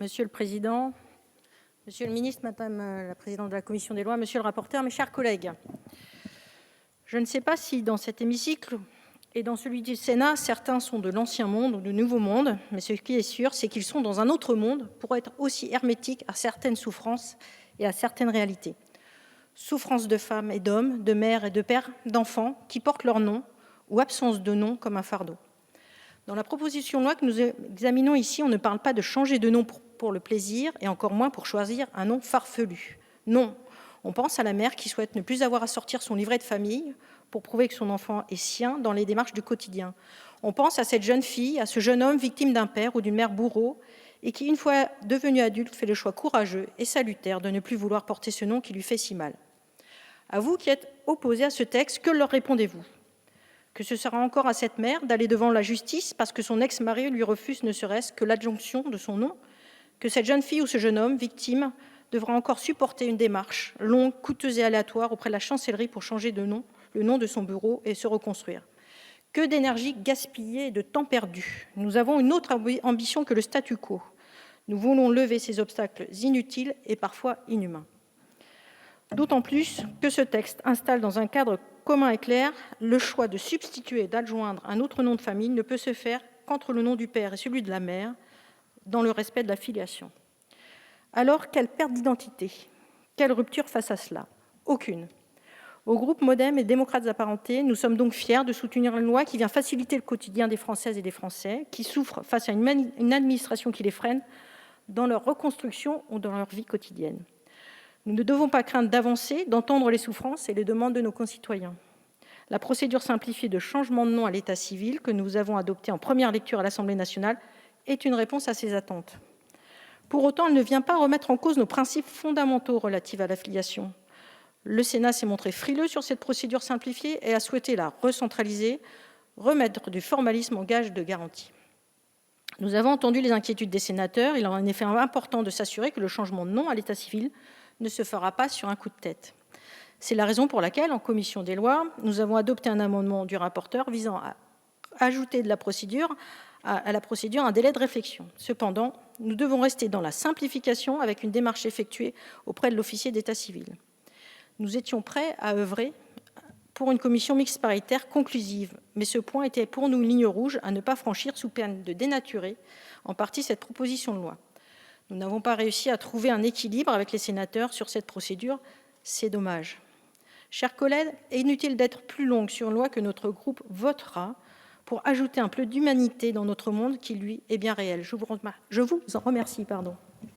Monsieur le président, monsieur le ministre, madame la présidente de la commission des lois, monsieur le rapporteur, mes chers collègues, je ne sais pas si dans cet hémicycle et dans celui du Sénat, certains sont de l'ancien monde ou du nouveau monde, mais ce qui est sûr, c'est qu'ils sont dans un autre monde pour être aussi hermétiques à certaines souffrances et à certaines réalités. Souffrances de femmes et d'hommes, de mères et de pères, d'enfants qui portent leur nom ou absence de nom comme un fardeau. Dans la proposition de loi que nous examinons ici, on ne parle pas de changer de nom pour le plaisir et encore moins pour choisir un nom farfelu. Non, on pense à la mère qui souhaite ne plus avoir à sortir son livret de famille pour prouver que son enfant est sien dans les démarches du quotidien. On pense à cette jeune fille, à ce jeune homme victime d'un père ou d'une mère bourreau et qui, une fois devenu adulte, fait le choix courageux et salutaire de ne plus vouloir porter ce nom qui lui fait si mal. À vous qui êtes opposés à ce texte, que leur répondez-vous ? Que ce sera encore à cette mère d'aller devant la justice parce que son ex-mari lui refuse ne serait-ce que l'adjonction de son nom ? Que cette jeune fille ou ce jeune homme victime devra encore supporter une démarche longue, coûteuse et aléatoire auprès de la chancellerie pour changer de nom, le nom de son bureau et se reconstruire ? Que d'énergie gaspillée et de temps perdu. Nous avons une autre ambition que le statu quo. Nous voulons lever ces obstacles inutiles et parfois inhumains. D'autant plus que ce texte installe dans un cadre commun et clair, le choix de substituer et d'adjoindre un autre nom de famille ne peut se faire qu'entre le nom du père et celui de la mère, dans le respect de la filiation. Alors, quelle perte d'identité ? Quelle rupture face à cela ? Aucune. Au groupe Modem et démocrates apparentés, nous sommes donc fiers de soutenir une loi qui vient faciliter le quotidien des Françaises et des Français qui souffrent face à une administration qui les freine dans leur reconstruction ou dans leur vie quotidienne. Nous ne devons pas craindre d'avancer, d'entendre les souffrances et les demandes de nos concitoyens. La procédure simplifiée de changement de nom à l'état civil que nous avons adoptée en première lecture à l'Assemblée nationale est une réponse à ces attentes. Pour autant, elle ne vient pas remettre en cause nos principes fondamentaux relatifs à la filiation. Le Sénat s'est montré frileux sur cette procédure simplifiée et a souhaité la recentraliser, remettre du formalisme en gage de garantie. Nous avons entendu les inquiétudes des sénateurs. Il est en effet important de s'assurer que le changement de nom à l'état civil ne se fera pas sur un coup de tête. C'est la raison pour laquelle, en commission des lois, nous avons adopté un amendement du rapporteur visant à ajouter à la procédure un délai de réflexion. Cependant, nous devons rester dans la simplification avec une démarche effectuée auprès de l'officier d'état civil. Nous étions prêts à œuvrer pour une commission mixte paritaire conclusive, mais ce point était pour nous une ligne rouge à ne pas franchir sous peine de dénaturer en partie cette proposition de loi. Nous n'avons pas réussi à trouver un équilibre avec les sénateurs sur cette procédure. C'est dommage. Chers collègues, inutile d'être plus longue sur une loi que notre groupe votera pour ajouter un peu d'humanité dans notre monde qui, lui, est bien réel. Je vous en remercie.